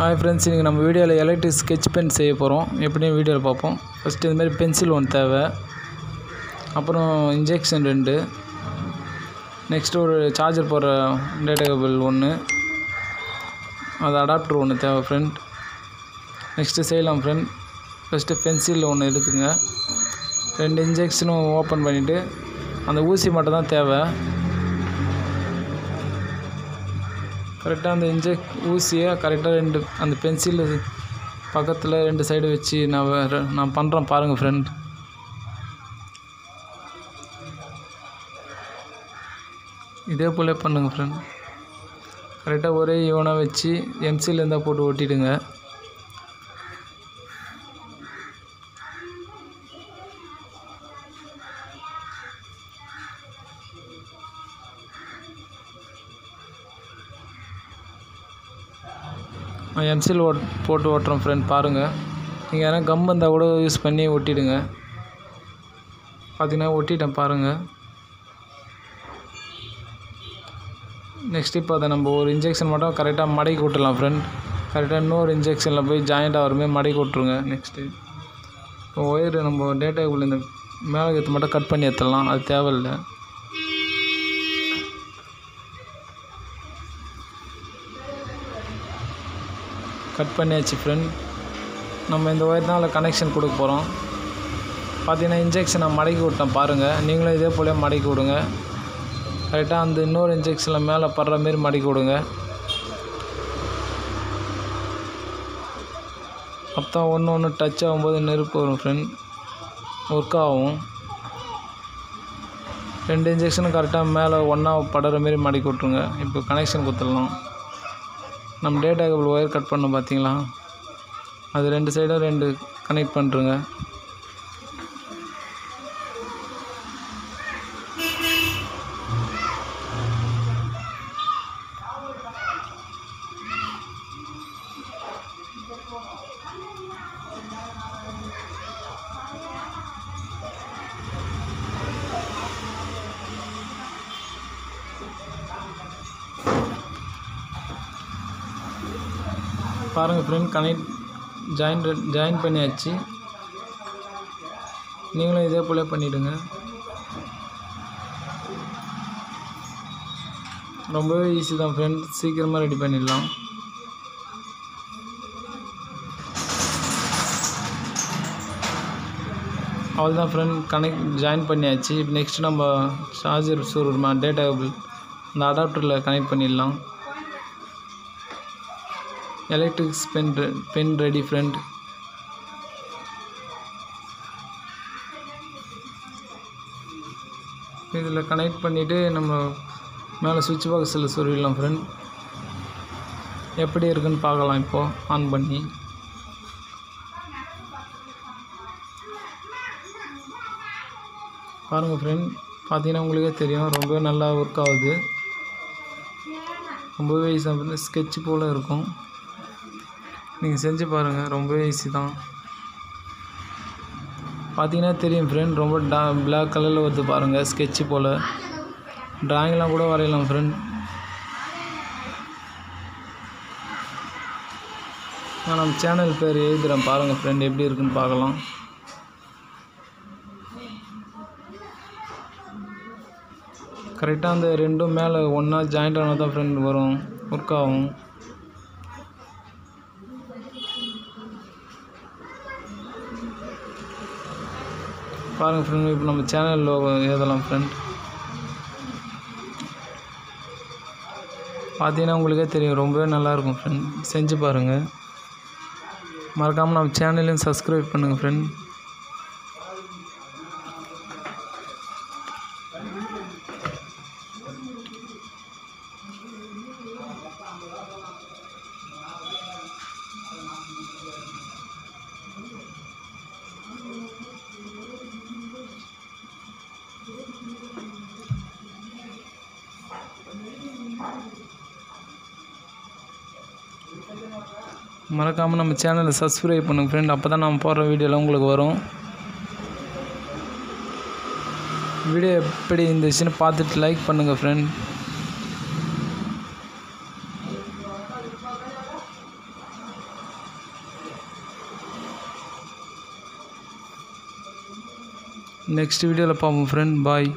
Hi friends, இன்னைக்கு நம்ம வீடியோல எலக்ட்ரிக் ஸ்கெட்ச் பென் செய்ய போறோம். எப்படின்னு வீடியோல பார்ப்போம். ஃபர்ஸ்ட் இந்த மாதிரி பென்சில் ஒன்னு தேவை. அப்புறம் இன்ஜெக்ஷன் 2. நெக்ஸ்ட் ஒரு சார்ஜர் போற டேட்டா கேபிள் 1. அது அடாப்டர் ஒன்னு தேவை friend. நெக்ஸ்ட் செய்யலாம் friend. ஃபர்ஸ்ட் பென்சில் ஒன்னு எடுத்துங்க. ரெண்டு இன்ஜெக்ஷனும் ஓபன் பண்ணிட்டு அந்த ஊசி மட்டும் தான் தேவை. கரெக்டா அந்த ஊசியை கரெக்டா ரெண்டு அந்த பென்சில் பக்கத்துல ரெண்டு சைடு வச்சு நான் பண்றேன் பாருங்க friend. இதே போல பண்ணுங்க friend. கரெக்டா ஒரே ஈவனா வச்சு எம்சில இருந்தா போட்டு ஒட்டிடுங்க. எம்சில் போட்டு ஓட்டுறோம் friend பாருங்க. நீங்க எதனா கம் இருந்தா கூட யூஸ் பண்ணி ஒட்டிடுங்க. பாத்தீங்கன்னா ஒட்டிட்டேன் பாருங்க. நெக்ஸ்ட் இப்போ அத நம்ம ஒரு இன்ஜெக்ஷன் மட்டும் கரெக்ட்டா மடக்கி விட்டுறலாம் friend. கரெக்ட்டா இன்னொரு இன்ஜெக்ஷன்ல போய் ஜாயிண்ட் ஆவற மாதிரி மடக்கி விட்டுருங்க. நெக்ஸ்ட் இப்போ ஒயர் நம்ம டேட்டா கேபிள் இந்த மேல இருக்கிறது மட்டும் கட் பண்ணி எடுத்துடலாம். அது தேவையில்லை. கட் பண்ணியாச்சு friend. நம்ம இந்த ஒயர்னால கனெக்ஷன் கொடுக்க போறோம். பாத்தீங்கன்னா இன்ஜெக்ஷனை மடக்கி விட்டேன் பாருங்க. நீங்களும் இதே போல மடக்கி விடுங்க. கரெக்ட்டா அந்த இன்னொரு இன்ஜெக்ஷன்ல மேல படுற மாதிரி மடக்கி விடுங்க. அப்பதான் ஒண்ணு டச் ஆகும்போது நெருப்பு வரும் friend. வொர்க் ஆகும். ரெண்டு இன்ஜெக்ஷனும் கரெக்ட்டா மேல ஒண்ணா படுற மாதிரி மடக்கி விட்டுருங்க. இப்போ கனெக்ஷன் கொடுத்துடலாம். நம்ம டேட்டா கேபிள் ஒயர் கட் பண்ணோம் பாத்தீங்களா? அது ரெண்டு சைடும் ரெண்டு கனெக்ட் பண்றேங்க. பாருங்க friend, கனெக்ட் ஜாயின் பண்ணியாச்சு. நீங்களும் இதே போல பண்ணிடுங்க. ரொம்பவே ஈஸி தான் friend. சீக்கிரமா ரெடி பண்ணிடலாம். அவ்வளவுதான் friend, கனெக்ட் ஜாயின் பண்ணியாச்சு. நெக்ஸ்ட் நம்ம சார்ஜர் சொருகுமா டேட்டா கேபிள் அந்த அடாப்டர்ல கனெக்ட் பண்ணிடலாம். Electric pen ready friend. இதில் கனெக்ட் பண்ணிட்டு நம்ம மேலே சுவிட்ச் பாக்ஸில் சொருவிடலாம் friend. எப்படி இருக்குன்னு பார்க்கலாம். இப்போ ஆன் பண்ணி பாருங்க friend. பார்த்தீங்கன்னா உங்களுக்கே தெரியும் ரொம்பவே நல்லா ஒர்க் ஆகுது. ரொம்பவே ஈஸியாக ஸ்கெட்ச் போல இருக்கும். நீங்கள் செஞ்சு பாருங்கள். ரொம்பவே ஈஸி தான். பார்த்தீங்கன்னா தெரியும் friend. ரொம்ப பிளாக் கலரில் வருது பாருங்கள். ஸ்கெட்ச் போல் டிராயிங்லாம் கூட வரையலாம் friend. நான் நம்ம சேனல் பேர் எழுதுகிறேன் பாருங்கள் friend. எப்படி இருக்குன்னு பார்க்கலாம். கரெக்டாக அந்த ரெண்டும் மேலே ஒன்றா ஜாயிண்ட் ஆனால் தான் friend வரும், ஒர்க் ஆகும். பாருங்க friend, இப்போ நம்ம சேனல் லோகோ எழுதலாம் friend. பார்த்தீங்கன்னா உங்களுக்கே தெரியும் ரொம்பவே நல்லா இருக்கும் friend. செஞ்சு பாருங்க. மறக்காம நம்ம சேனலையும் சப்ஸ்கிரைப் பண்ணுங்க friend. மறக்காம நம்ம சேனலை சப்ஸ்கிரைப் பண்ணுங்க friend. அப்பதான் நான் போடுற வீடியோலாம் உங்களுக்கு வரும். வீடியோ எப்படி இருந்துச்சுன்னு பார்த்துட்டு லைக் பண்ணுங்க friend. நெக்ஸ்ட் வீடியோவில் பார்ப்போம் ஃப்ரெண்ட். பாய்.